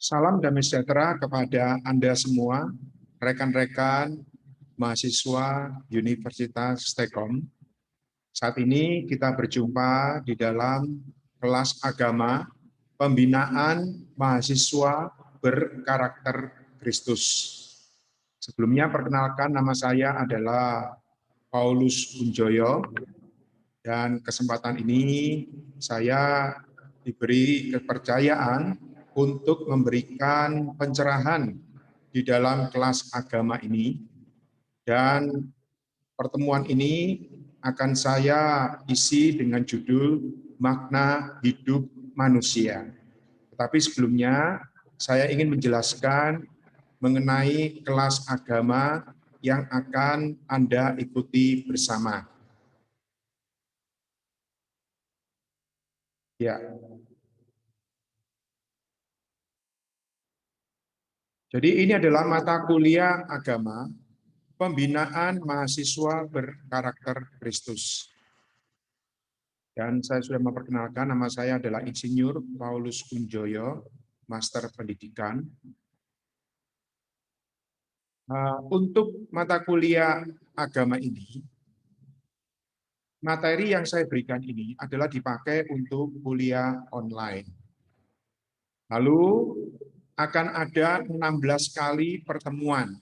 Salam damai sejahtera kepada Anda semua, rekan-rekan mahasiswa Universitas Stekom. Saat ini kita berjumpa di dalam kelas agama pembinaan mahasiswa berkarakter Kristus. Sebelumnya perkenalkan, nama saya adalah Paulus Unjoyo, dan kesempatan ini saya diberi kepercayaan untuk memberikan pencerahan di dalam kelas agama ini, dan pertemuan ini akan saya isi dengan judul makna hidup manusia. Tetapi sebelumnya saya ingin menjelaskan mengenai kelas agama yang akan Anda ikuti bersama. Ya. Jadi ini adalah mata kuliah agama, pembinaan mahasiswa berkarakter Kristus. Dan saya sudah memperkenalkan, nama saya adalah Insinyur Paulus Unjoyo, Master Pendidikan. Untuk mata kuliah agama ini, materi yang saya berikan ini adalah dipakai untuk kuliah online. Lalu akan ada 16 kali pertemuan.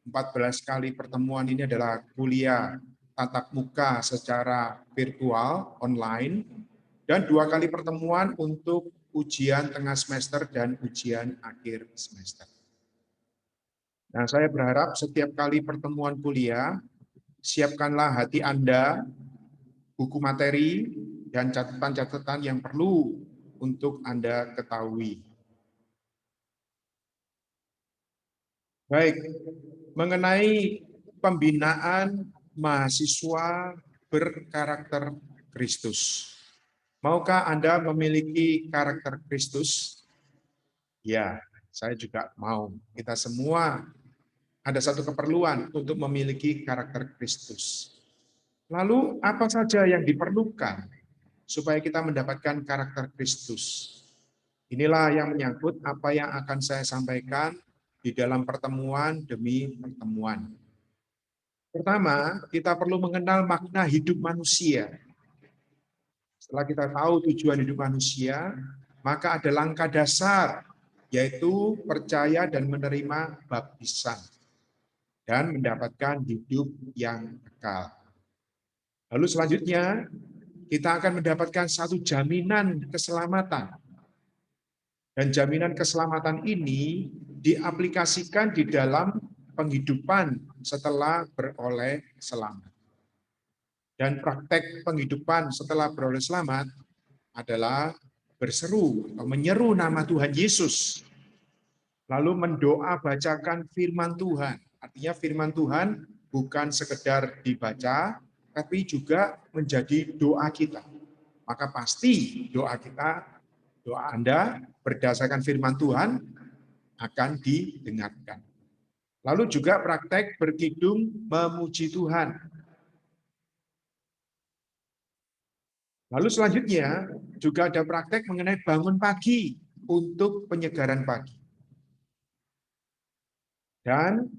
14 kali pertemuan ini adalah kuliah tatap muka secara virtual, online, dan 2 kali pertemuan untuk ujian tengah semester dan ujian akhir semester. Nah, saya berharap setiap kali pertemuan kuliah, siapkanlah hati Anda, buku materi, dan catatan-catatan yang perlu untuk Anda ketahui. Baik, mengenai pembinaan mahasiswa berkarakter Kristus. Maukah Anda memiliki karakter Kristus? Ya, saya juga mau. Kita semua ada satu keperluan untuk memiliki karakter Kristus. Lalu apa saja yang diperlukan supaya kita mendapatkan karakter Kristus? Inilah yang menyangkut apa yang akan saya sampaikan di dalam pertemuan demi pertemuan. Pertama, kita perlu mengenal makna hidup manusia. Setelah kita tahu tujuan hidup manusia, maka ada langkah dasar, yaitu percaya dan menerima baptisan dan mendapatkan hidup yang kekal. Lalu selanjutnya, kita akan mendapatkan satu jaminan keselamatan. Dan jaminan keselamatan ini diaplikasikan di dalam penghidupan setelah beroleh selamat. Dan praktek penghidupan setelah beroleh selamat adalah berseru atau menyeru nama Tuhan Yesus, lalu mendoa bacakan firman Tuhan. Artinya firman Tuhan bukan sekedar dibaca, tapi juga menjadi doa kita. Maka pasti doa kita, doa Anda berdasarkan firman Tuhan akan didengarkan. Lalu juga praktek berkidung memuji Tuhan. Lalu selanjutnya juga ada praktek mengenai bangun pagi untuk penyegaran pagi. Dan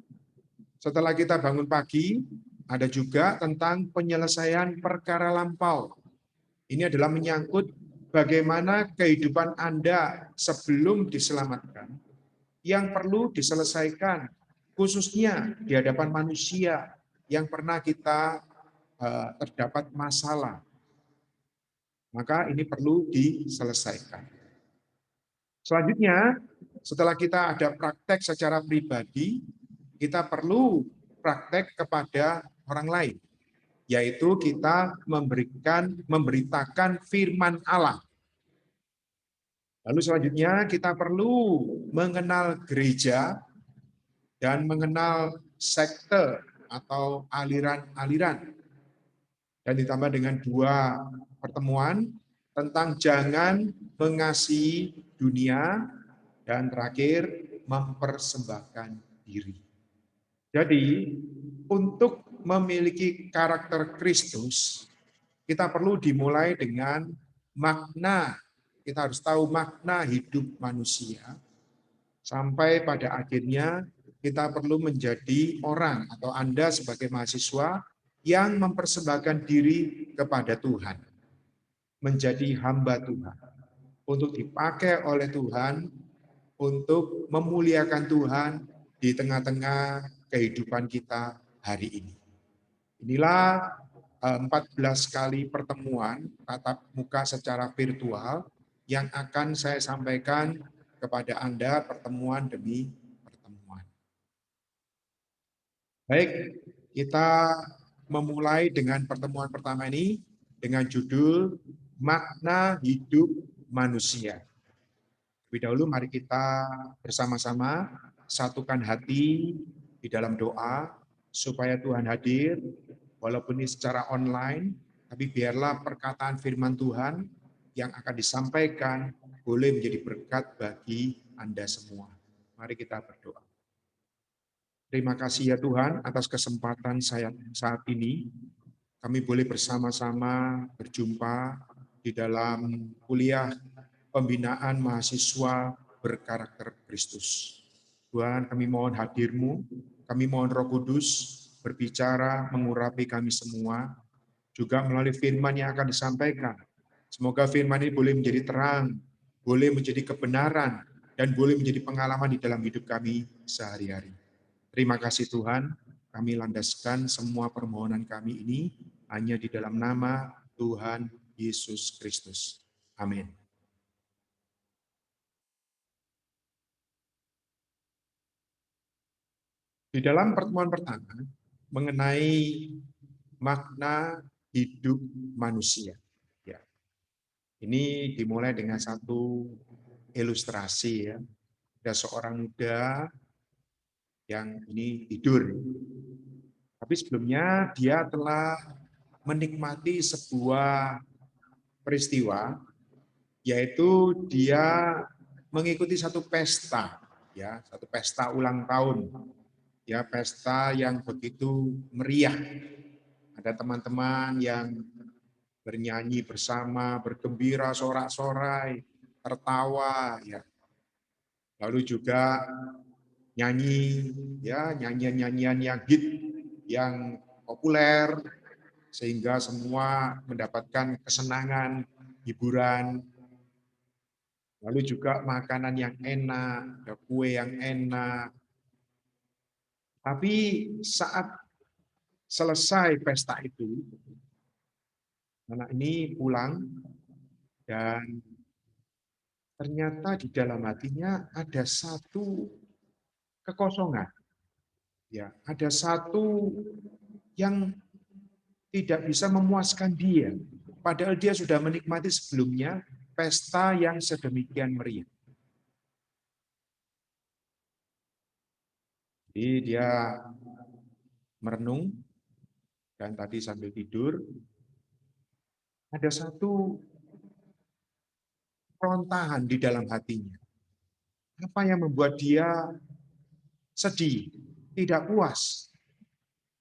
setelah kita bangun pagi, ada juga tentang penyelesaian perkara lampau. Ini adalah menyangkut bagaimana kehidupan Anda sebelum diselamatkan yang perlu diselesaikan, khususnya di hadapan manusia yang pernah kita terdapat masalah. Maka ini perlu diselesaikan. Selanjutnya, setelah kita ada praktek secara pribadi, kita perlu praktek kepada orang lain, yaitu kita memberitakan firman Allah. Lalu selanjutnya kita perlu mengenal gereja dan mengenal sekte atau aliran-aliran. Dan ditambah dengan 2 pertemuan tentang jangan mengasihi dunia, dan terakhir mempersembahkan diri. Jadi untuk memiliki karakter Kristus, kita perlu dimulai dengan makna. Kita harus tahu makna hidup manusia. Sampai pada akhirnya kita perlu menjadi orang atau Anda sebagai mahasiswa yang mempersembahkan diri kepada Tuhan, menjadi hamba Tuhan, untuk dipakai oleh Tuhan, untuk memuliakan Tuhan di tengah-tengah kehidupan kita hari ini. Inilah 14 kali pertemuan tatap muka secara virtual yang akan saya sampaikan kepada Anda pertemuan demi pertemuan. Baik, kita memulai dengan pertemuan pertama ini dengan judul Makna Hidup Manusia. Lebih dahulu mari kita bersama-sama satukan hati di dalam doa supaya Tuhan hadir, walaupun ini secara online, tapi biarlah perkataan firman Tuhan yang akan disampaikan boleh menjadi berkat bagi Anda semua. Mari kita berdoa. Terima kasih ya Tuhan atas kesempatan saya saat ini. Kami boleh bersama-sama berjumpa di dalam kuliah pembinaan mahasiswa berkarakter Kristus. Tuhan, kami mohon hadir-Mu, kami mohon Roh Kudus berbicara, mengurapi kami semua, juga melalui firman yang akan disampaikan. Semoga firman ini boleh menjadi terang, boleh menjadi kebenaran, dan boleh menjadi pengalaman di dalam hidup kami sehari-hari. Terima kasih Tuhan, kami landaskan semua permohonan kami ini hanya di dalam nama Tuhan Yesus Kristus. Amin. Di dalam pertemuan pertama mengenai makna hidup manusia. Ya. Ini dimulai dengan satu ilustrasi ya. Ada seorang muda yang ini tidur. Tapi sebelumnya dia telah menikmati sebuah peristiwa, yaitu dia mengikuti satu pesta, ya, satu pesta ulang tahun. Ya, pesta yang begitu meriah. Ada teman-teman yang bernyanyi bersama, bergembira, sorak-sorai, tertawa, ya. Lalu juga nyanyi, ya, nyanyian-nyanyian yang hit, yang populer, sehingga semua mendapatkan kesenangan, hiburan. Lalu juga makanan yang enak, ada kue yang enak. Tapi saat selesai pesta itu, anak ini pulang dan ternyata di dalam hatinya ada satu kekosongan. Ya, ada satu yang tidak bisa memuaskan dia. Padahal dia sudah menikmati sebelumnya pesta yang sedemikian meriah. Jadi dia merenung dan tadi sambil tidur ada satu perontahan di dalam hatinya. Apa yang membuat dia sedih, tidak puas?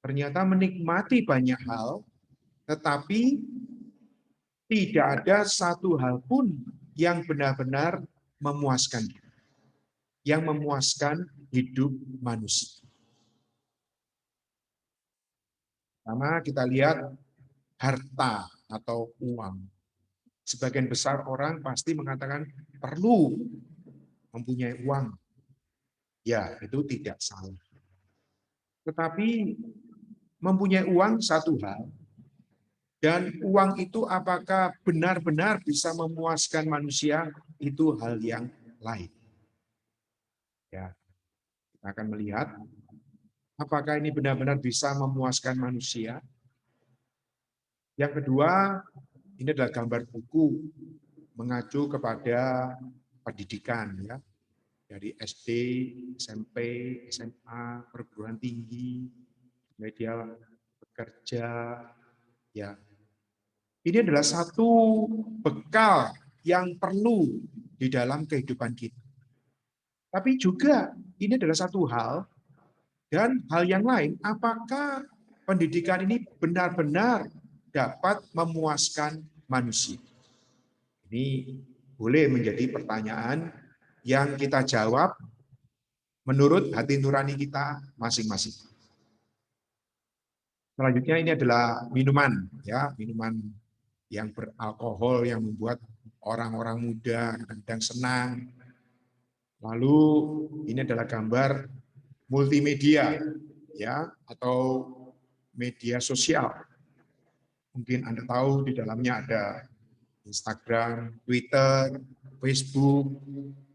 Ternyata menikmati banyak hal, tetapi tidak ada satu hal pun yang benar-benar memuaskan dia, yang memuaskan hidup manusia. Pertama kita lihat harta atau uang. Sebagian besar orang pasti mengatakan perlu mempunyai uang. Ya, itu tidak salah. Tetapi mempunyai uang satu hal, dan uang itu apakah benar-benar bisa memuaskan manusia, itu hal yang lain. Ya, kita akan melihat apakah ini benar-benar bisa memuaskan manusia. Yang kedua, ini adalah gambar buku mengacu kepada pendidikan ya. Dari SD, SMP, SMA, perguruan tinggi, media bekerja, ya. Ini adalah satu bekal yang perlu di dalam kehidupan kita. Tapi juga ini adalah satu hal dan hal yang lain, apakah pendidikan ini benar-benar dapat memuaskan manusia? Ini boleh menjadi pertanyaan yang kita jawab menurut hati nurani kita masing-masing. Selanjutnya ini adalah minuman, ya, minuman yang beralkohol yang membuat orang-orang muda kadang senang. Lalu ini adalah gambar multimedia, ya, atau media sosial. Mungkin Anda tahu di dalamnya ada Instagram, Twitter, Facebook,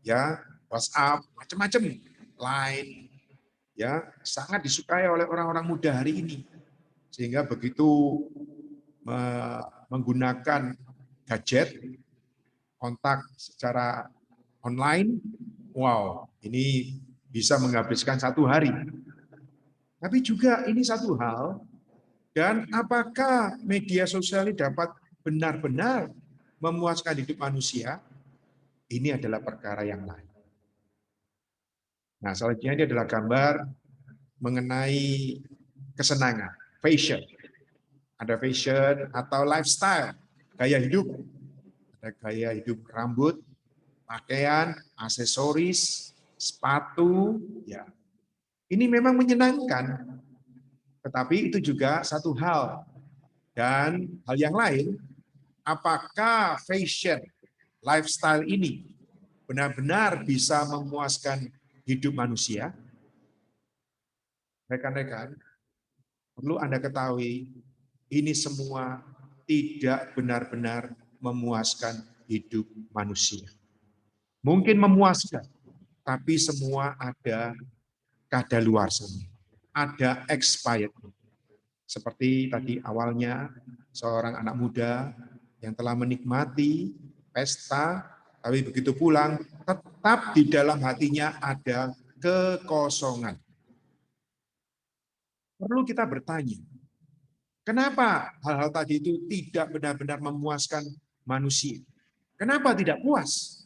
ya, WhatsApp, macam-macam, Line, ya, sangat disukai oleh orang-orang muda hari ini. Sehingga begitu menggunakan gadget, kontak secara online, wow, ini bisa menghabiskan 1 hari. Tapi juga ini satu hal, dan apakah media sosial ini dapat benar-benar memuaskan hidup manusia? Ini adalah perkara yang lain. Nah, selanjutnya ini adalah gambar mengenai kesenangan, fashion. Ada fashion atau lifestyle, gaya hidup. Ada gaya hidup rambut, pakaian, aksesoris, sepatu, ya. Ini memang menyenangkan, tetapi itu juga satu hal. Dan hal yang lain, apakah fashion, lifestyle ini benar-benar bisa memuaskan hidup manusia? Rekan-rekan, perlu Anda ketahui, ini semua tidak benar-benar memuaskan hidup manusia. Mungkin memuaskan, tapi semua ada kadaluarsanya, ada expired. Seperti tadi awalnya, seorang anak muda yang telah menikmati pesta, tapi begitu pulang, tetap di dalam hatinya ada kekosongan. Perlu kita bertanya, kenapa hal-hal tadi itu tidak benar-benar memuaskan manusia? Kenapa tidak puas?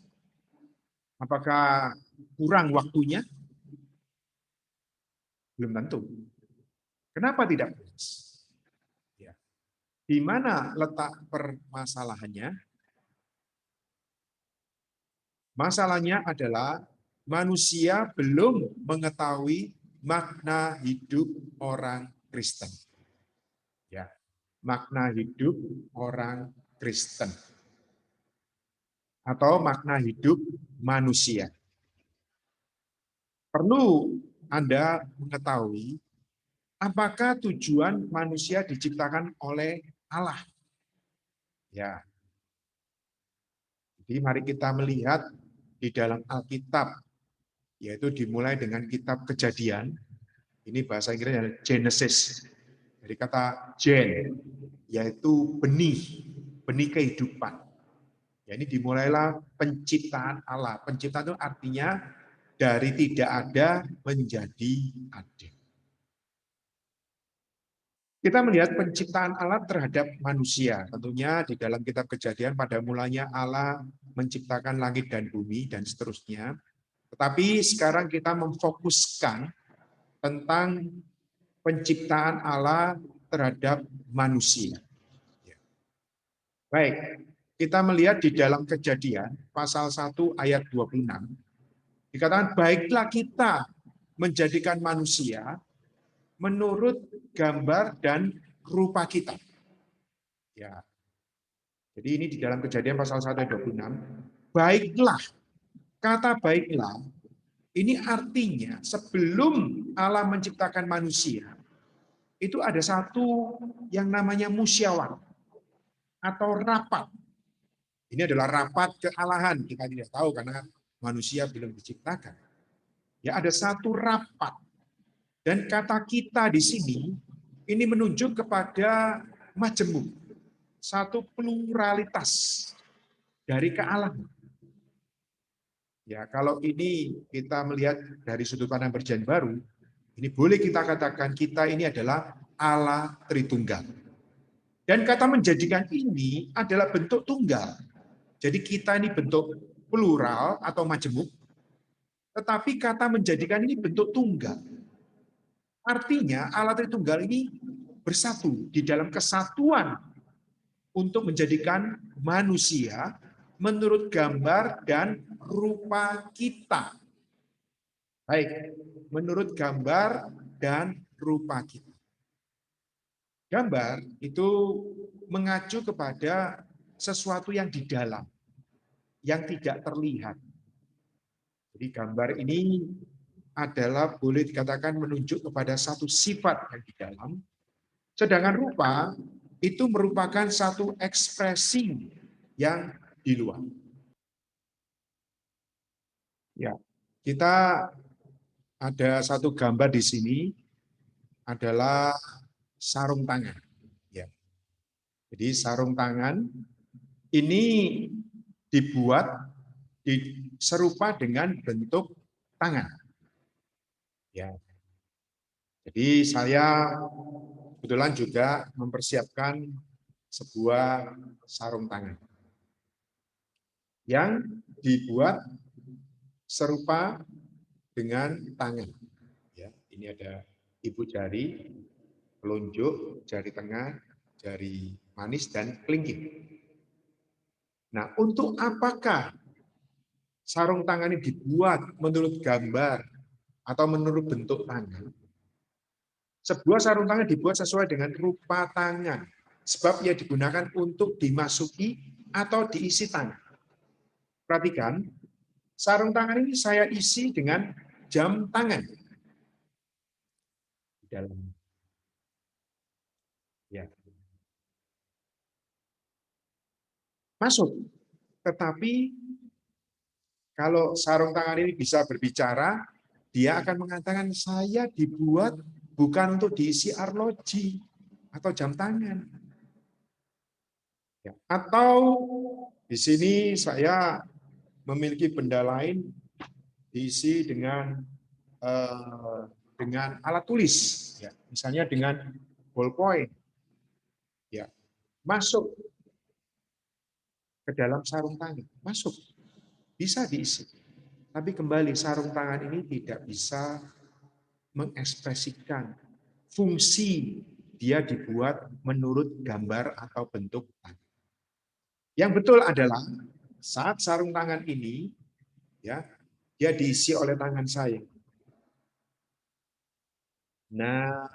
Apakah kurang waktunya? Belum tentu. Kenapa tidak puas? Ya. Di mana letak permasalahannya? Masalahnya adalah manusia belum mengetahui makna hidup orang Kristen. Ya, makna hidup orang Kristen atau makna hidup manusia. Perlu Anda mengetahui apakah tujuan manusia diciptakan oleh Allah. Ya. Jadi mari kita melihat di dalam Alkitab, yaitu dimulai dengan kitab Kejadian. Ini bahasa Inggrisnya adalah Genesis. Dari kata gen, yaitu benih, benih kehidupan. Ya, ini dimulailah penciptaan Allah. Penciptaan itu artinya dari tidak ada menjadi ada. Kita melihat penciptaan Allah terhadap manusia. Tentunya di dalam kitab Kejadian pada mulanya Allah menciptakan langit dan bumi dan seterusnya. Tetapi sekarang kita memfokuskan tentang penciptaan Allah terhadap manusia. Baik, kita melihat di dalam Kejadian pasal 1 ayat 26. Dikatakan, baiklah kita menjadikan manusia menurut gambar dan rupa kita. Ya. Jadi ini di dalam Kejadian pasal 1 ayat 26. Baiklah, kata baiklah, ini artinya sebelum Allah menciptakan manusia, itu ada satu yang namanya musyawarah atau rapat. Ini adalah rapat kealahan, kita tidak tahu karena manusia belum diciptakan. Ya, ada satu rapat. Dan kata kita di sini, ini menunjuk kepada majemuk, satu pluralitas dari kealahan. Ya, kalau ini kita melihat dari sudut pandang Perjanjian Baru, ini boleh kita katakan kita ini adalah Allah Tritunggal. Dan kata menjadikan ini adalah bentuk tunggal. Jadi kita ini bentuk plural atau majemuk, tetapi kata menjadikan ini bentuk tunggal. Artinya Allah Tritunggal ini bersatu di dalam kesatuan untuk menjadikan manusia menurut gambar dan rupa kita. Baik, menurut gambar dan rupa kita. Gambar itu mengacu kepada sesuatu yang di dalam, yang tidak terlihat. Jadi gambar ini adalah boleh dikatakan menunjuk kepada satu sifat yang di dalam, sedangkan rupa itu merupakan satu ekspresi yang di luar. Ya, kita ada satu gambar di sini adalah sarung tangan. Ya. Jadi sarung tangan ini dibuat serupa dengan bentuk tangan. Ya. Jadi saya kebetulan juga mempersiapkan sebuah sarung tangan yang dibuat serupa dengan tangan. Ya, ini ada ibu jari, telunjuk, jari tengah, jari manis, dan kelingking. Nah, untuk apakah sarung tangan ini dibuat menurut gambar atau menurut bentuk tangan? Sebuah sarung tangan dibuat sesuai dengan rupa tangan, sebab ia digunakan untuk dimasuki atau diisi tangan. Perhatikan, sarung tangan ini saya isi dengan jam tangan di dalam. Ya, masuk. Tetapi kalau sarung tangan ini bisa berbicara, dia akan mengatakan saya dibuat bukan untuk diisi arloji atau jam tangan. Ya. Atau di sini saya memiliki benda lain diisi dengan alat tulis, ya. Misalnya dengan ballpoint, ya, masuk ke dalam sarung tangan, masuk, bisa diisi. Tapi kembali sarung tangan ini tidak bisa mengekspresikan fungsi dia dibuat menurut gambar atau bentuk tangan. Yang betul adalah saat sarung tangan ini ya dia diisi oleh tangan saya. Nah,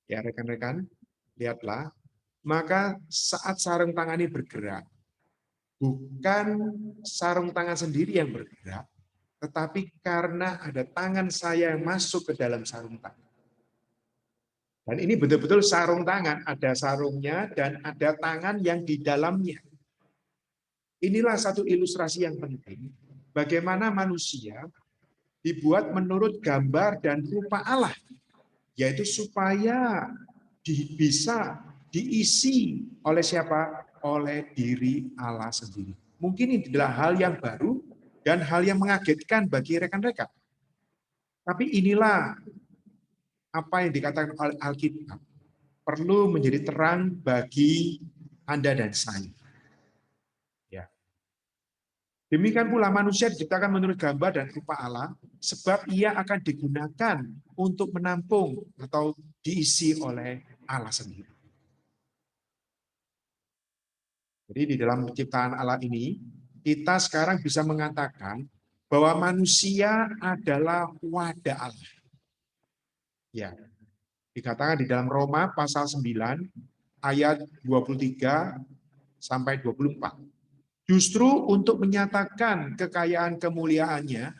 ya rekan-rekan, lihatlah, maka saat sarung tangan ini bergerak, bukan sarung tangan sendiri yang bergerak, tetapi karena ada tangan saya yang masuk ke dalam sarung tangan. Dan ini betul-betul sarung tangan, ada sarungnya dan ada tangan yang di dalamnya. Inilah satu ilustrasi yang penting, bagaimana manusia dibuat menurut gambar dan rupa Allah, yaitu supaya bisa diisi oleh siapa? Oleh diri Allah sendiri. Mungkin ini adalah hal yang baru dan hal yang mengagetkan bagi rekan-rekan. Tapi inilah apa yang dikatakan oleh Alkitab. Perlu menjadi terang bagi Anda dan saya. Ya. Demikian pula manusia diciptakan menurut gambar dan rupa Allah, sebab ia akan digunakan untuk menampung atau diisi oleh Allah sendiri. Jadi di dalam penciptaan Allah ini, kita sekarang bisa mengatakan bahwa manusia adalah wadah Allah. Ya, dikatakan di dalam Roma pasal 9 ayat 23 sampai 24. Justru untuk menyatakan kekayaan kemuliaannya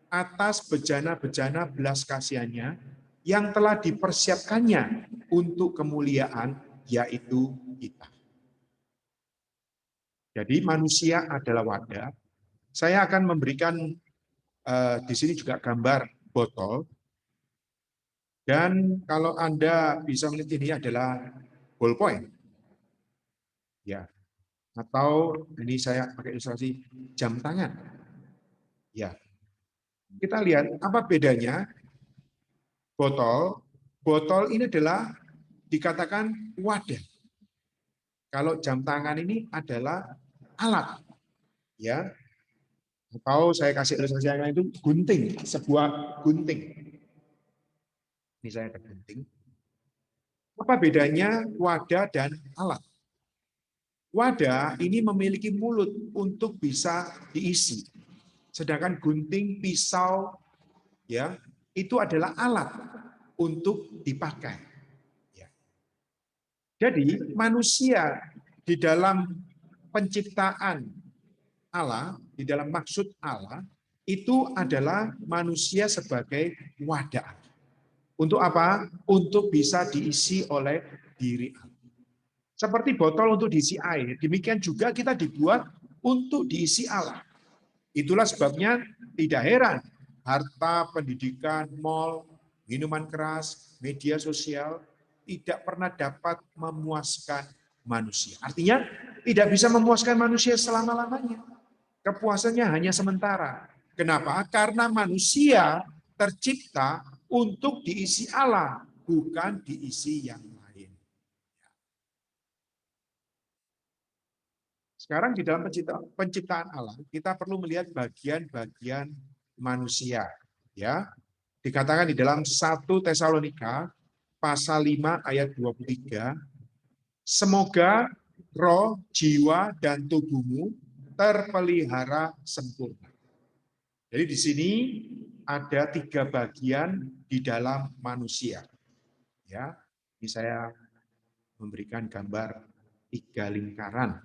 atas bejana-bejana belas kasihannya yang telah dipersiapkannya untuk kemuliaan, yaitu kita. Jadi manusia adalah wadah. Saya akan memberikan di sini juga gambar botol. Dan kalau Anda bisa melihat ini adalah ballpoint. Ya. Atau ini saya pakai ilustrasi jam tangan. Ya. Kita lihat apa bedanya botol. Botol ini adalah dikatakan wadah. Kalau jam tangan ini adalah alat. Ya. Atau saya kasih ilustrasi yang lain itu gunting, sebuah gunting. Ini saya ada gunting. Apa bedanya wadah dan alat? Wadah ini memiliki mulut untuk bisa diisi. Sedangkan gunting, pisau, ya, itu adalah alat untuk dipakai. Ya. Jadi manusia di dalam penciptaan Allah, di dalam maksud Allah, itu adalah manusia sebagai wadah. Untuk apa? Untuk bisa diisi oleh diri Allah. Seperti botol untuk diisi air, demikian juga kita dibuat untuk diisi Allah. Itulah sebabnya tidak heran harta, pendidikan, mal, minuman keras, media sosial tidak pernah dapat memuaskan manusia. Artinya tidak bisa memuaskan manusia selama-lamanya. Kepuasannya hanya sementara. Kenapa? Karena manusia tercipta untuk diisi Allah, bukan diisi yang lain. Sekarang di dalam penciptaan Allah, kita perlu melihat bagian-bagian manusia. Ya, dikatakan di dalam 1 Tesalonika pasal 5 ayat 23, semoga roh, jiwa, dan tubuhmu terpelihara sempurna. Jadi di sini ada 3 bagian di dalam manusia. Ya, ini saya memberikan gambar 3 lingkaran.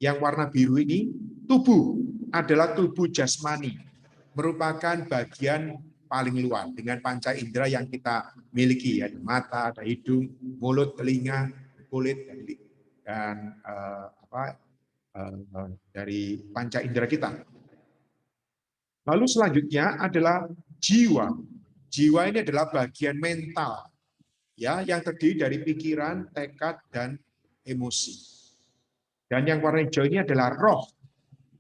Yang warna biru ini tubuh adalah tubuh jasmani, merupakan bagian paling luar dengan panca indera yang kita miliki, ya, mata, ada hidung, mulut, telinga, kulit, dan dari panca indera kita. Lalu selanjutnya adalah jiwa. Jiwa ini adalah bagian mental, ya, yang terdiri dari pikiran, tekad, dan emosi. Dan yang warna hijau ini adalah roh.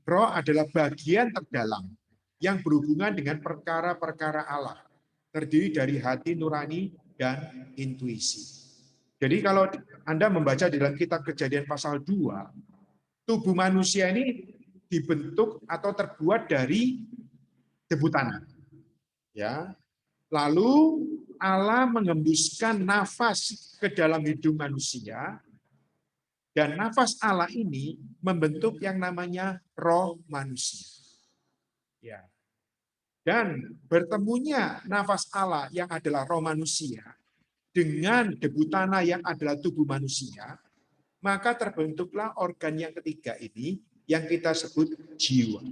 Roh adalah bagian terdalam yang berhubungan dengan perkara-perkara Allah. Terdiri dari hati nurani dan intuisi. Jadi kalau Anda membaca di dalam kitab Kejadian pasal 2, tubuh manusia ini dibentuk atau terbuat dari debu tanah. Ya. Lalu Allah mengembuskan nafas ke dalam hidung manusia. Dan nafas Allah ini membentuk yang namanya roh manusia. Ya. Dan bertemunya nafas Allah yang adalah roh manusia dengan debu tanah yang adalah tubuh manusia, maka terbentuklah organ yang ketiga ini yang kita sebut jiwa.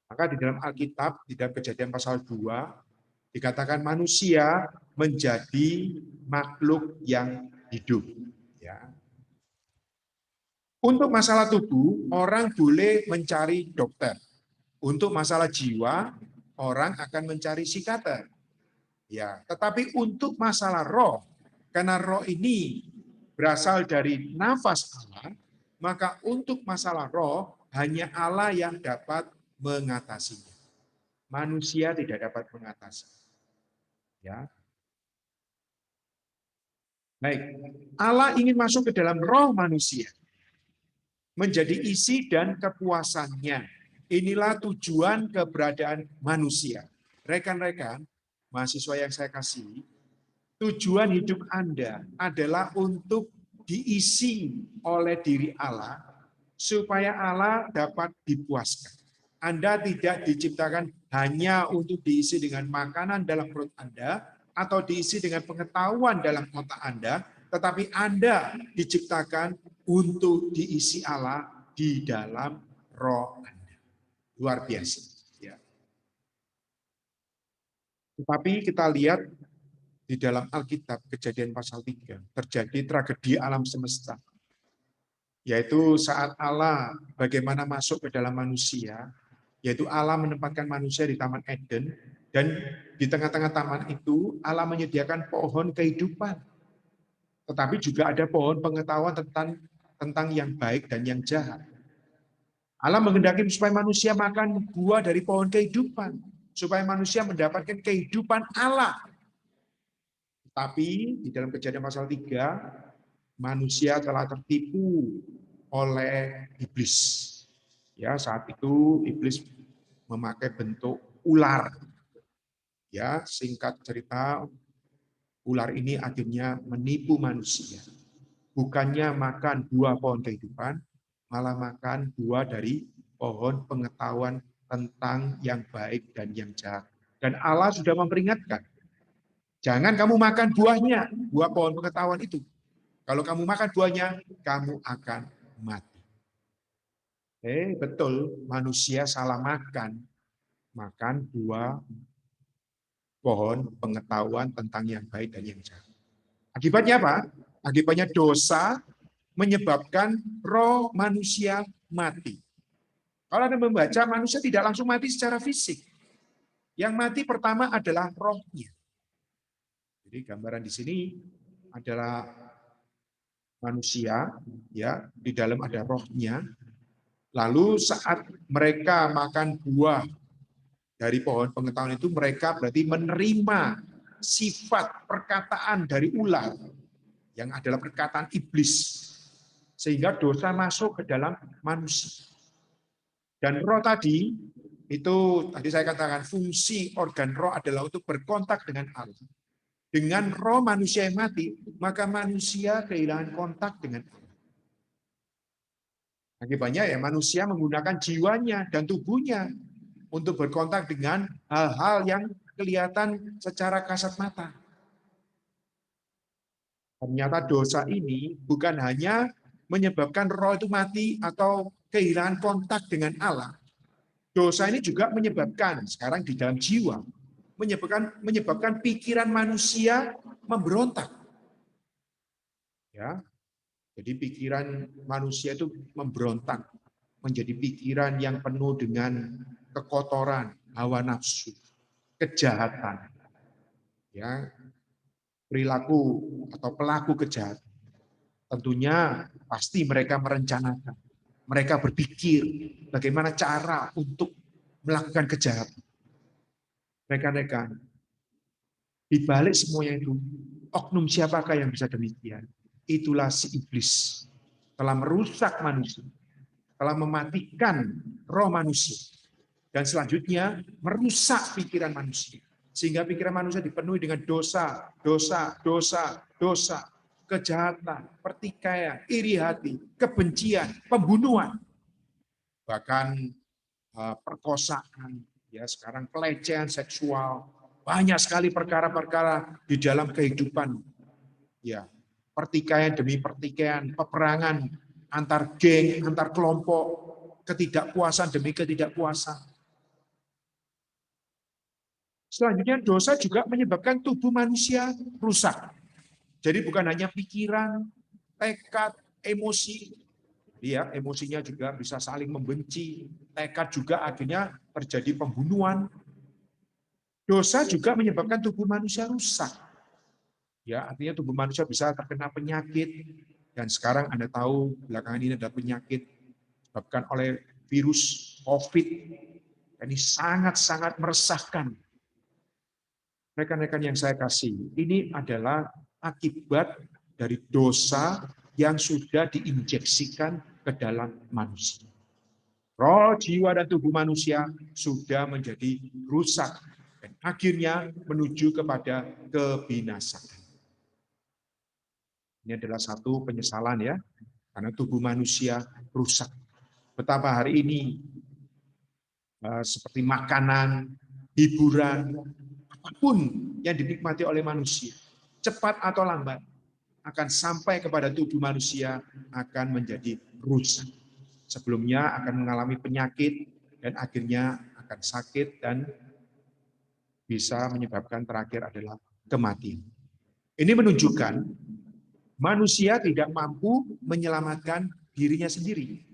Maka di dalam Alkitab, di dalam Kejadian pasal 2, dikatakan manusia menjadi makhluk yang hidup. Ya. Untuk masalah tubuh, orang boleh mencari dokter. Untuk masalah jiwa, orang akan mencari psikiater. Ya, tetapi untuk masalah roh, karena roh ini berasal dari nafas Allah, maka untuk masalah roh hanya Allah yang dapat mengatasinya. Manusia tidak dapat mengatasi. Ya. Baik, Allah ingin masuk ke dalam roh manusia, menjadi isi dan kepuasannya. Inilah tujuan keberadaan manusia. Rekan-rekan, mahasiswa yang saya kasih, tujuan hidup Anda adalah untuk diisi oleh diri Allah, supaya Allah dapat dipuaskan. Anda tidak diciptakan hanya untuk diisi dengan makanan dalam perut Anda, atau diisi dengan pengetahuan dalam otak Anda, tetapi Anda diciptakan untuk diisi Allah di dalam roh Anda. Luar biasa. Ya. Tetapi kita lihat di dalam Alkitab, Kejadian pasal 3, terjadi tragedi alam semesta. Yaitu saat Allah bagaimana masuk ke dalam manusia, yaitu Allah menempatkan manusia di Taman Eden, dan di tengah-tengah taman itu Allah menyediakan pohon kehidupan. Tetapi juga ada pohon pengetahuan tentang yang baik dan yang jahat. Allah menghendaki supaya manusia makan buah dari pohon kehidupan, supaya manusia mendapatkan kehidupan Allah. Tapi di dalam Kejadian pasal 3, manusia telah tertipu oleh iblis. Ya, saat itu iblis memakai bentuk ular. Ya, singkat cerita, ular ini akhirnya menipu manusia. Bukannya makan buah pohon kehidupan, malah makan buah dari pohon pengetahuan tentang yang baik dan yang jahat. Dan Allah sudah memperingatkan, jangan kamu makan buahnya, buah pohon pengetahuan itu. Kalau kamu makan buahnya, kamu akan mati. Betul, manusia salah makan buah pohon pengetahuan tentang yang baik dan yang jahat. Akibatnya apa? Akibatnya dosa menyebabkan roh manusia mati. Kalau Anda membaca, manusia tidak langsung mati secara fisik. Yang mati pertama adalah rohnya. Jadi gambaran di sini adalah manusia, ya, di dalam ada rohnya. Lalu saat mereka makan buah dari pohon pengetahuan itu, mereka berarti menerima sifat perkataan dari ular yang adalah perkataan iblis, sehingga dosa masuk ke dalam manusia. Dan roh tadi, itu tadi saya katakan fungsi organ roh adalah untuk berkontak dengan Allah. Dengan roh manusia yang mati, maka manusia kehilangan kontak dengan Allah. Akibatnya ya manusia menggunakan jiwanya dan tubuhnya untuk berkontak dengan hal-hal yang kelihatan secara kasat mata. Ternyata dosa ini bukan hanya menyebabkan roh itu mati atau kehilangan kontak dengan Allah. Dosa ini juga menyebabkan, sekarang di dalam jiwa, menyebabkan pikiran manusia memberontak. Ya, jadi pikiran manusia itu memberontak, menjadi pikiran yang penuh dengan kekotoran, hawa nafsu, kejahatan. Ya, perilaku atau pelaku kejahatan. Tentunya pasti mereka merencanakan. Mereka berpikir bagaimana cara untuk melakukan kejahatan. Rekan-rekan, di balik semuanya itu, oknum siapakah yang bisa demikian? Itulah si iblis. Telah merusak manusia. Telah mematikan roh manusia. Dan selanjutnya merusak pikiran manusia. Sehingga pikiran manusia dipenuhi dengan dosa, kejahatan, pertikaian, iri hati, kebencian, pembunuhan, bahkan perkosaan, ya sekarang pelecehan seksual, banyak sekali perkara-perkara di dalam kehidupan, ya pertikaian demi pertikaian, peperangan antar geng, antar kelompok, ketidakpuasan demi ketidakpuasan. Selanjutnya dosa juga menyebabkan tubuh manusia rusak. Jadi bukan hanya pikiran, tekad, emosi, ya emosinya juga bisa saling membenci, tekad juga akhirnya terjadi pembunuhan. Dosa juga menyebabkan tubuh manusia rusak. Ya, artinya tubuh manusia bisa terkena penyakit, dan sekarang Anda tahu belakangan ini ada penyakit disebabkan oleh virus COVID. Ini sangat-sangat meresahkan. Rekan-rekan yang saya kasih, ini adalah akibat dari dosa yang sudah diinjeksikan ke dalam manusia. Roh, jiwa, dan tubuh manusia sudah menjadi rusak dan akhirnya menuju kepada kebinasaan. Ini adalah satu penyesalan ya, karena tubuh manusia rusak. Betapa hari ini seperti makanan, hiburan, apapun yang dinikmati oleh manusia, cepat atau lambat, akan sampai kepada tubuh manusia akan menjadi rusak. Sebelumnya akan mengalami penyakit dan akhirnya akan sakit dan bisa menyebabkan terakhir adalah kematian. Ini menunjukkan manusia tidak mampu menyelamatkan dirinya sendiri.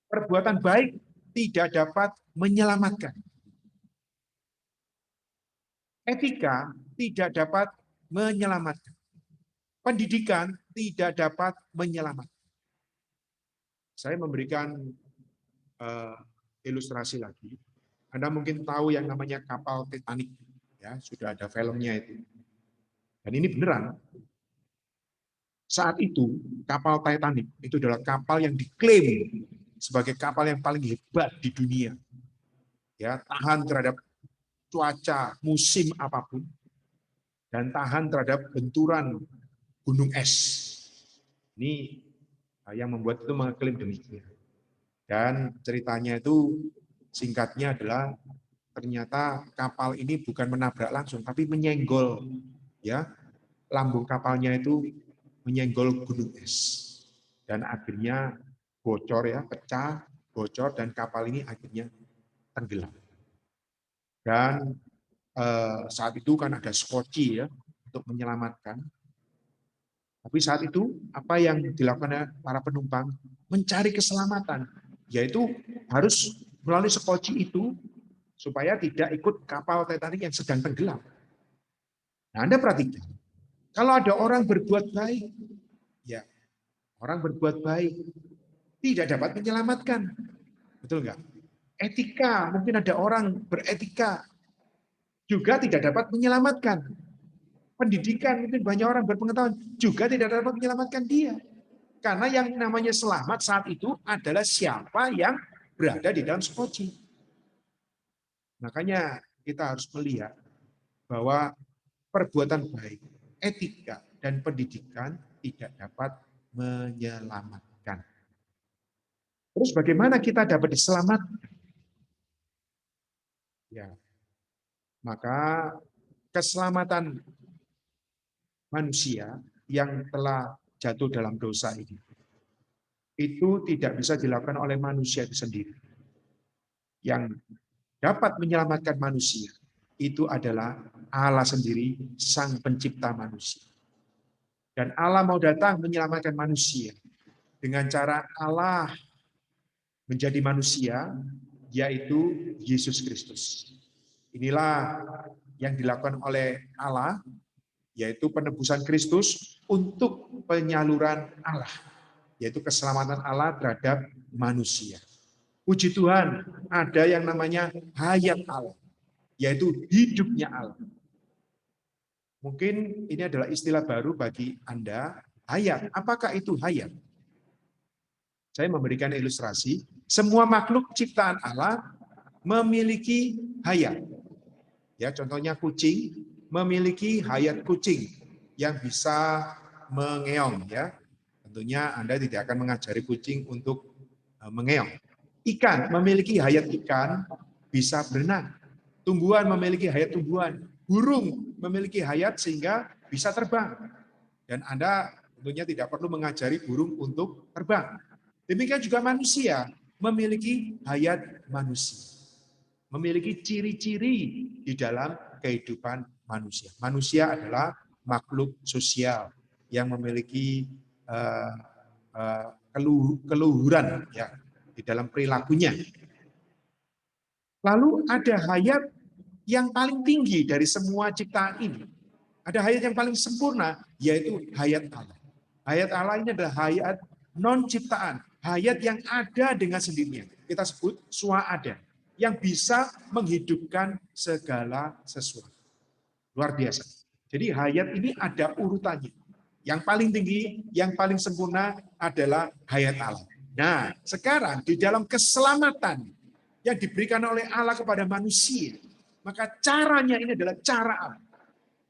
Perbuatan baik tidak dapat menyelamatkan. Etika tidak dapat menyelamatkan. Pendidikan tidak dapat menyelamatkan. Saya memberikan ilustrasi lagi. Anda mungkin tahu yang namanya kapal Titanic, ya sudah ada filmnya itu. Dan ini beneran. Saat itu kapal Titanic itu adalah kapal yang diklaim sebagai kapal yang paling hebat di dunia. Ya, tahan terhadap cuaca musim apapun dan tahan terhadap benturan gunung es. Ini yang membuat itu mengklaim demikian. Dan ceritanya itu Singkatnya adalah ternyata kapal ini bukan menabrak langsung, tapi menyenggol, ya, lambung kapalnya itu menyenggol gunung es, dan akhirnya bocor, ya, pecah, bocor, dan kapal ini akhirnya tenggelam. Dan saat itu kan ada skoci, ya, untuk menyelamatkan. Tapi saat itu apa yang dilakukan para penumpang? Mencari keselamatan, yaitu harus melalui skoci itu supaya tidak ikut kapal Titanic yang sedang tenggelam. Nah, Anda perhatikan, kalau ada orang berbuat baik, ya, orang berbuat baik tidak dapat menyelamatkan. Betul nggak? Etika, mungkin ada orang beretika juga tidak dapat menyelamatkan. Pendidikan, mungkin banyak orang berpengetahuan juga tidak dapat menyelamatkan dia. Karena yang namanya selamat saat itu adalah siapa yang berada di dalam skoci. Makanya kita harus melihat bahwa perbuatan baik, etika, dan pendidikan tidak dapat menyelamatkan. Terus bagaimana kita dapat diselamatkan? Ya, maka keselamatan manusia yang telah jatuh dalam dosa ini itu tidak bisa dilakukan oleh manusia itu sendiri. Yang dapat menyelamatkan manusia itu adalah Allah sendiri, Sang Pencipta manusia. Dan Allah mau datang menyelamatkan manusia dengan cara Allah menjadi manusia, yaitu Yesus Kristus. Inilah yang dilakukan oleh Allah, yaitu penebusan Kristus untuk penyaluran Allah, yaitu keselamatan Allah terhadap manusia. Puji Tuhan, ada yang namanya hayat Allah, yaitu hidupnya Allah. Mungkin ini adalah istilah baru bagi Anda, hayat. Apakah itu hayat? Saya memberikan ilustrasi, semua makhluk ciptaan Allah memiliki hayat. Ya, contohnya kucing memiliki hayat kucing yang bisa mengeong, ya. Tentunya Anda tidak akan mengajari kucing untuk mengeong. Ikan memiliki hayat ikan, bisa berenang. Tumbuhan memiliki hayat tumbuhan. Burung memiliki hayat sehingga bisa terbang. Dan Anda tentunya tidak perlu mengajari burung untuk terbang. Demikian juga manusia memiliki hayat manusia. Memiliki ciri-ciri di dalam kehidupan manusia. Manusia adalah makhluk sosial yang memiliki keluhuran, ya, di dalam perilakunya. Lalu ada hayat yang paling tinggi dari semua ciptaan ini. Ada hayat yang paling sempurna, yaitu hayat Allah. Hayat Allah ini adalah hayat non-ciptaan, hayat yang ada dengan sendirinya. Kita sebut swa-ada, yang bisa menghidupkan segala sesuatu. Luar biasa. Jadi hayat ini ada urutannya. Yang paling tinggi, yang paling sempurna adalah hayat Allah. Nah, sekarang di dalam keselamatan yang diberikan oleh Allah kepada manusia, maka caranya ini adalah cara Allah.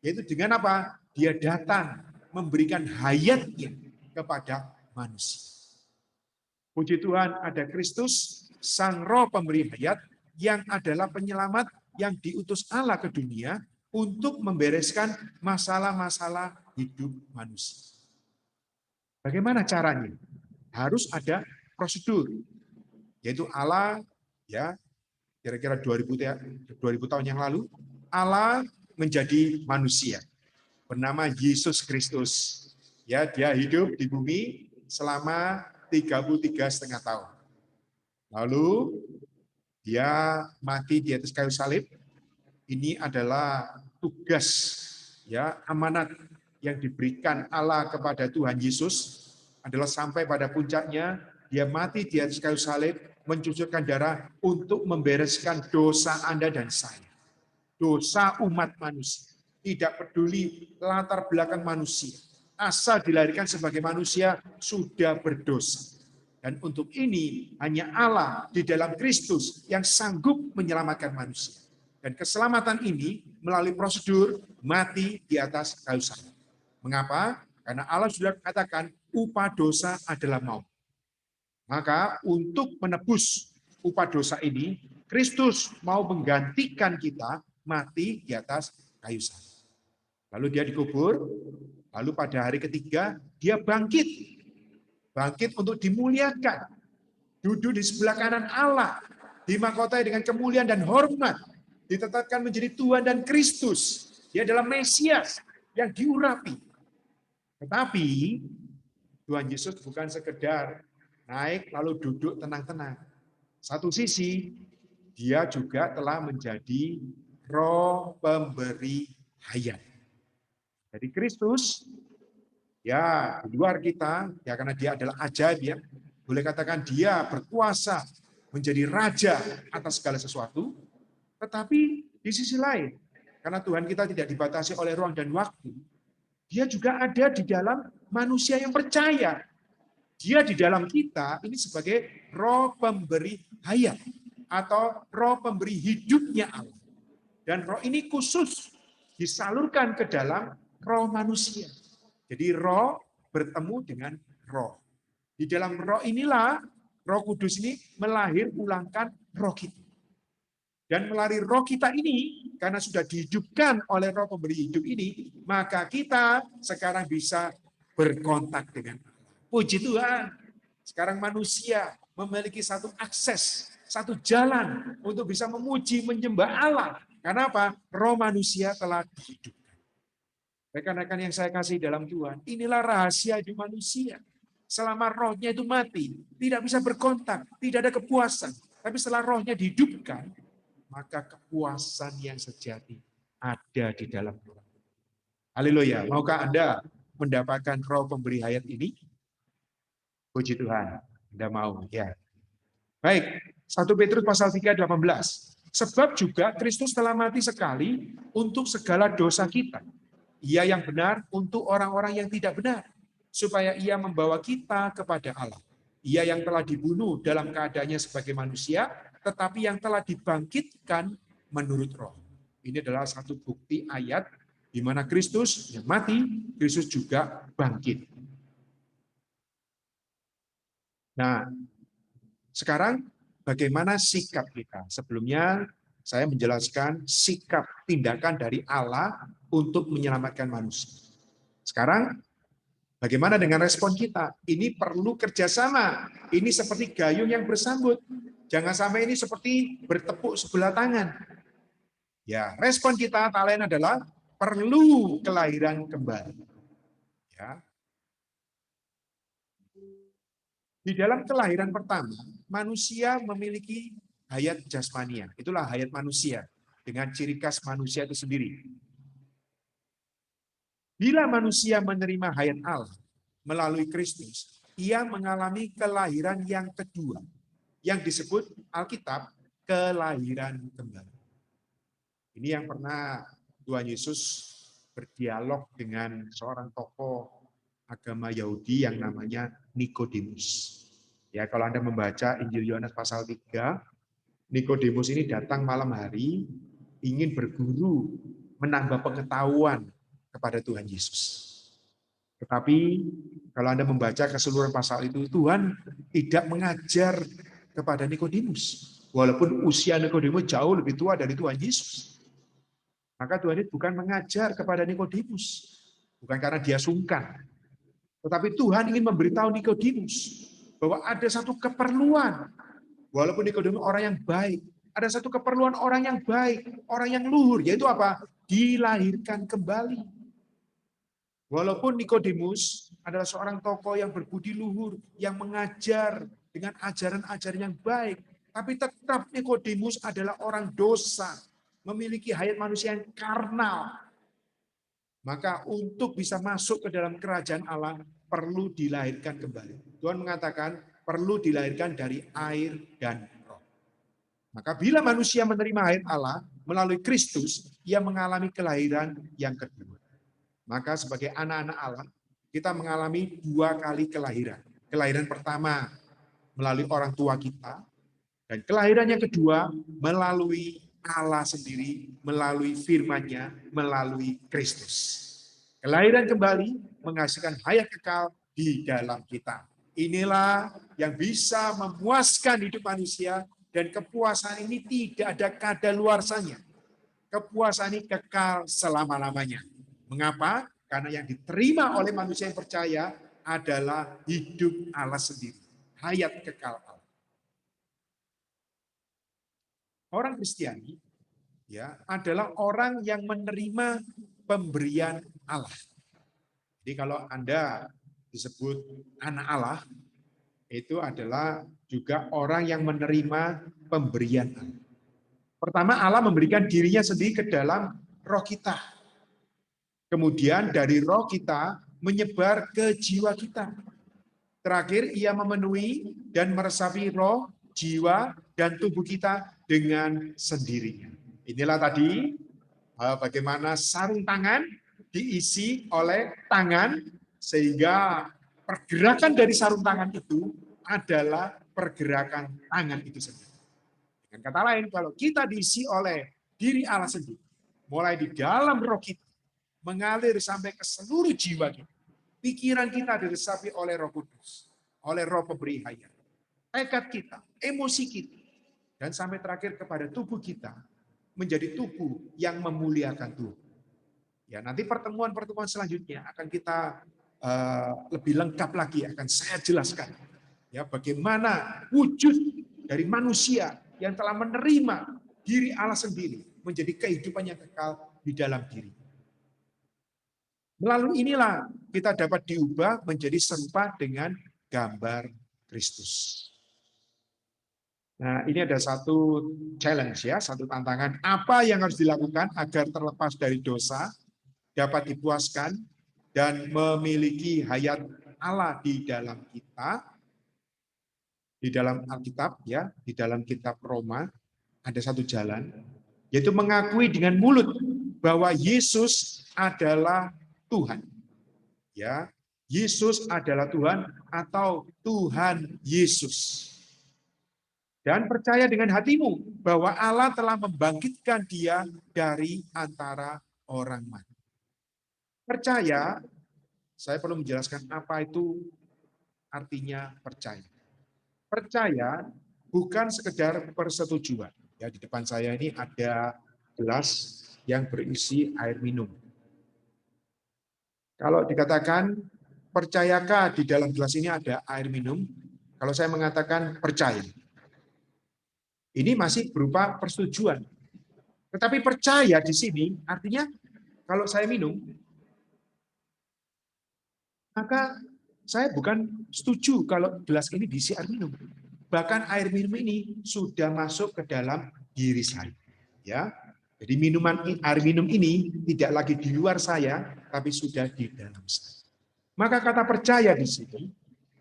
Yaitu dengan apa? Dia datang memberikan hayatnya kepada manusia. Puji Tuhan, ada Kristus, Sang Roh pemberi hayat, yang adalah penyelamat yang diutus Allah ke dunia untuk membereskan masalah-masalah hidup manusia. Bagaimana caranya? Harus ada prosedur, yaitu Allah, ya, kira-kira 2000 tahun yang lalu, Allah menjadi manusia bernama Yesus Kristus. Ya, dia hidup di bumi selama 33,5 tahun. Lalu dia mati di atas kayu salib. Ini adalah tugas, ya, amanat yang diberikan Allah kepada Tuhan Yesus, adalah sampai pada puncaknya dia mati di atas kayu salib, mencucurkan darah untuk membereskan dosa Anda dan saya. Dosa umat manusia. Tidak peduli latar belakang manusia. Asal dilahirkan sebagai manusia, sudah berdosa. Dan untuk ini, hanya Allah di dalam Kristus yang sanggup menyelamatkan manusia. Dan keselamatan ini melalui prosedur mati di atas kayu salib. Mengapa? Karena Allah sudah katakan, upah dosa adalah maut. Maka untuk menebus upah dosa ini, Kristus mau menggantikan kita mati di atas kayu salib. Lalu dia dikubur, lalu pada hari ketiga dia bangkit. Bangkit untuk dimuliakan. Duduk di sebelah kanan Allah, dimahkotai dengan kemuliaan dan hormat, ditetapkan menjadi Tuhan dan Kristus. Dia adalah Mesias yang diurapi. Tetapi Tuhan Yesus bukan sekedar naik lalu duduk tenang-tenang. Satu sisi, dia juga telah menjadi roh pemberi hayat. Jadi Kristus, ya di luar kita, ya karena dia adalah ajaib ya, boleh katakan dia berkuasa menjadi raja atas segala sesuatu, tetapi di sisi lain, karena Tuhan kita tidak dibatasi oleh ruang dan waktu, dia juga ada di dalam manusia yang percaya. Dia di dalam kita ini sebagai roh pemberi hayat atau roh pemberi hidupnya Allah. Dan roh ini khusus disalurkan ke dalam roh manusia. Jadi roh bertemu dengan roh. Di dalam roh inilah Roh Kudus ini melahirulangkan roh kita. Dan melalui roh kita ini, karena sudah dihidupkan oleh roh pemberi hidup ini, maka kita sekarang bisa berkontak dengan Allah. Puji Tuhan, sekarang manusia memiliki satu akses, satu jalan untuk bisa memuji, menyembah Allah. Karena apa? Roh manusia telah dihidupkan. Rekan-rekan yang saya kasih dalam Tuhan, inilah rahasia hidup manusia. Selama rohnya itu mati, tidak bisa berkontak, tidak ada kepuasan. Tapi setelah rohnya dihidupkan, maka kepuasan yang sejati ada di dalam roh. Haleluya. Maukah Anda mendapatkan roh pemberi hayat ini? Puji Tuhan. Anda mau, ya. Baik, 1 Petrus pasal 3:18. Sebab juga Kristus telah mati sekali untuk segala dosa kita. Ia yang benar untuk orang-orang yang tidak benar, supaya ia membawa kita kepada Allah. Ia yang telah dibunuh dalam keadaannya sebagai manusia, tetapi yang telah dibangkitkan menurut roh. Ini adalah satu bukti ayat di mana Kristus yang mati, Kristus juga bangkit. Nah, sekarang bagaimana sikap kita? Sebelumnya saya menjelaskan sikap tindakan dari Allah untuk menyelamatkan manusia. Sekarang bagaimana dengan respon kita? Ini perlu kerjasama. Ini seperti gayung yang bersambut. Jangan sampai ini seperti bertepuk sebelah tangan. Ya, respon kita tak lain adalah perlu kelahiran kembali. Ya. Di dalam kelahiran pertama, manusia memiliki hayat jasmania. Itulah hayat manusia dengan ciri khas manusia itu sendiri. Bila manusia menerima hayat Allah melalui Kristus, ia mengalami kelahiran yang kedua, yang disebut Alkitab kelahiran kembali. Ini yang pernah Tuhan Yesus berdialog dengan seorang tokoh agama Yahudi yang namanya Nikodemus. Ya, kalau Anda membaca Injil Yohanes pasal 3, Nikodemus ini datang malam hari ingin berguru, menambah pengetahuan kepada Tuhan Yesus. Tetapi kalau Anda membaca keseluruhan pasal itu, Tuhan tidak mengajar kepada Nikodemus. Walaupun usia Nikodemus jauh lebih tua dari Tuhan Yesus. Maka Tuhan itu bukan mengajar kepada Nikodemus. Bukan karena dia sungkan. Tetapi Tuhan ingin memberitahu Nikodemus bahwa ada satu keperluan. Walaupun Nikodemus orang yang baik, ada satu keperluan orang yang baik, orang yang luhur, yaitu apa? Dilahirkan kembali. Walaupun Nikodemus adalah seorang tokoh yang berbudi luhur, yang mengajar dengan ajaran-ajaran yang baik, tapi tetap Nikodemus adalah orang dosa, memiliki hayat manusia yang karnal. Maka untuk bisa masuk ke dalam kerajaan Allah, perlu dilahirkan kembali. Tuhan mengatakan, perlu dilahirkan dari air dan roh. Maka bila manusia menerima hayat Allah melalui Kristus, ia mengalami kelahiran yang kedua. Maka sebagai anak-anak Allah, kita mengalami 2 kali kelahiran. Kelahiran pertama melalui orang tua kita, dan kelahiran yang kedua melalui Allah sendiri, melalui firman-Nya, melalui Kristus. Kelahiran kembali menghasilkan hayat kekal di dalam kita. Inilah yang bisa memuaskan hidup manusia Dan kepuasan ini tidak ada kadaluarsanya. Kepuasan ini kekal selama-lamanya. Mengapa? Karena yang diterima oleh manusia yang percaya adalah hidup Allah sendiri. Hayat kekal Allah. Orang Kristiani ya adalah orang yang menerima pemberian Allah. Jadi kalau Anda disebut anak Allah, itu adalah juga orang yang menerima pemberian Allah. Pertama, Allah memberikan dirinya sendiri ke dalam roh kita. Kemudian dari roh kita menyebar ke jiwa kita. Terakhir, ia memenuhi dan meresapi roh, jiwa, dan tubuh kita dengan sendirinya. Inilah tadi bagaimana sarung tangan diisi oleh tangan, sehingga pergerakan dari sarung tangan itu adalah pergerakan tangan itu sendiri. Dengan kata lain, kalau kita diisi oleh diri Allah sendiri, mulai di dalam roh kita, mengalir sampai ke seluruh jiwa kita, pikiran kita diresapi oleh Roh Kudus, oleh Roh pemberi hayat, tekad kita, emosi kita, dan sampai terakhir kepada tubuh kita, menjadi tubuh yang memuliakan Tuhan. Ya, nanti pertemuan-pertemuan selanjutnya akan kita lebih lengkap lagi akan saya jelaskan ya bagaimana wujud dari manusia yang telah menerima diri Allah sendiri menjadi kehidupan yang kekal di dalam diri. Melalui inilah kita dapat diubah menjadi serupa dengan gambar Kristus. Nah, ini ada satu challenge ya, satu tantangan. Apa yang harus dilakukan agar terlepas dari dosa, dapat dipuaskan, dan memiliki hayat Allah di dalam kita, di dalam Alkitab ya, di dalam kitab Roma, ada satu jalan, yaitu mengakui dengan mulut bahwa Yesus adalah Tuhan. Ya, Yesus adalah Tuhan atau Tuhan Yesus. Dan percaya dengan hatimu bahwa Allah telah membangkitkan dia dari antara orang mati. Percaya, saya perlu menjelaskan apa itu artinya percaya. Percaya bukan sekedar persetujuan. Ya, di depan saya ini ada gelas yang berisi air minum. Kalau dikatakan percayakah di dalam gelas ini ada air minum? Kalau saya mengatakan percaya, ini masih berupa persetujuan. Tetapi percaya di sini artinya kalau saya minum, maka saya bukan setuju kalau gelas ini diisi air minum. Bahkan air minum ini sudah masuk ke dalam diri saya. Ya, jadi air minum ini tidak lagi di luar saya, tapi sudah di dalam saya. Maka kata percaya di sini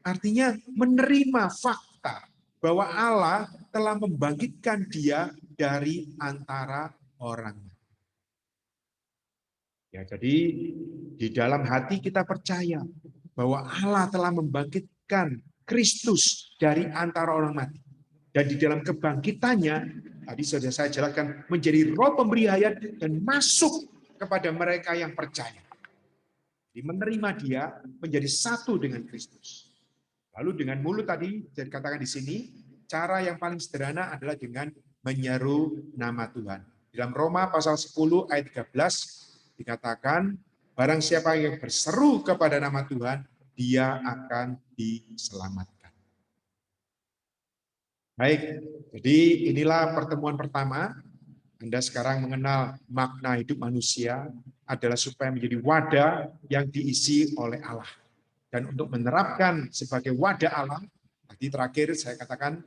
artinya menerima fakta bahwa Allah telah membangkitkan dia dari antara orang. Ya, jadi di dalam hati kita percaya bahwa Allah telah membangkitkan Kristus dari antara orang mati. Dan di dalam kebangkitannya, tadi sudah saya jelaskan, menjadi roh pemberi hayat dan masuk kepada mereka yang percaya. Jadi menerima dia menjadi satu dengan Kristus. Lalu dengan mulut tadi, saya katakan di sini, cara yang paling sederhana adalah dengan menyeru nama Tuhan. Dalam Roma pasal 10 ayat 13 dikatakan, barang siapa yang berseru kepada nama Tuhan, dia akan diselamatkan. Baik, jadi inilah pertemuan pertama. Anda sekarang mengenal makna hidup manusia adalah supaya menjadi wadah yang diisi oleh Allah. Dan untuk menerapkan sebagai wadah Allah, tadi terakhir saya katakan,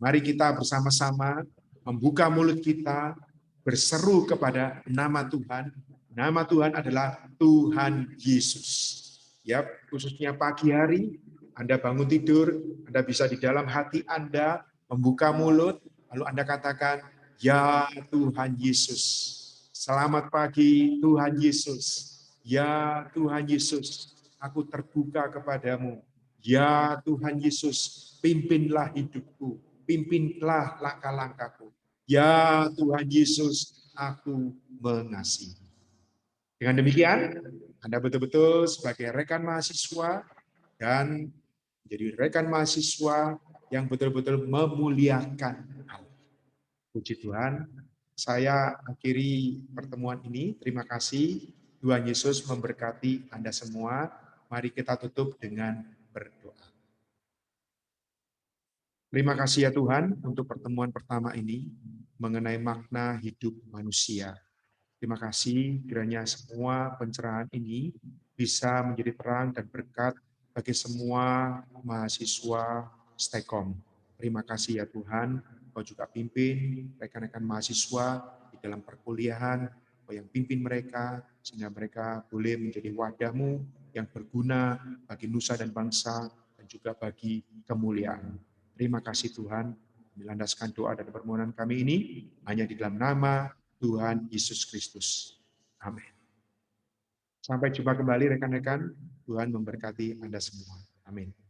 mari kita bersama-sama membuka mulut kita, berseru kepada nama Tuhan. Nama Tuhan adalah Tuhan Yesus. Ya, khususnya pagi hari, Anda bangun tidur, Anda bisa di dalam hati Anda membuka mulut, lalu Anda katakan, ya Tuhan Yesus. Selamat pagi Tuhan Yesus. Ya Tuhan Yesus, aku terbuka kepadamu. Ya Tuhan Yesus, pimpinlah hidupku, pimpinlah langkah-langkahku. Ya Tuhan Yesus, aku mengasihi. Dengan demikian, Anda betul-betul sebagai rekan mahasiswa dan menjadi rekan mahasiswa yang betul-betul memuliakan Allah. Puji Tuhan, saya akhiri pertemuan ini. Terima kasih. Tuhan Yesus memberkati Anda semua. Mari kita tutup dengan berdoa. Terima kasih ya Tuhan untuk pertemuan pertama ini mengenai makna hidup manusia. Terima kasih kiranya semua pencerahan ini bisa menjadi terang dan berkat bagi semua mahasiswa Stekom. Terima kasih ya Tuhan, Kau juga pimpin rekan-rekan mahasiswa di dalam perkuliahan, Kau yang pimpin mereka, sehingga mereka boleh menjadi wadahmu yang berguna bagi nusa dan bangsa, dan juga bagi kemuliaan. Terima kasih Tuhan, melandaskan doa dan permohonan kami ini hanya di dalam nama Tuhan Yesus Kristus. Amin. Sampai jumpa kembali rekan-rekan. Tuhan memberkati Anda semua. Amin.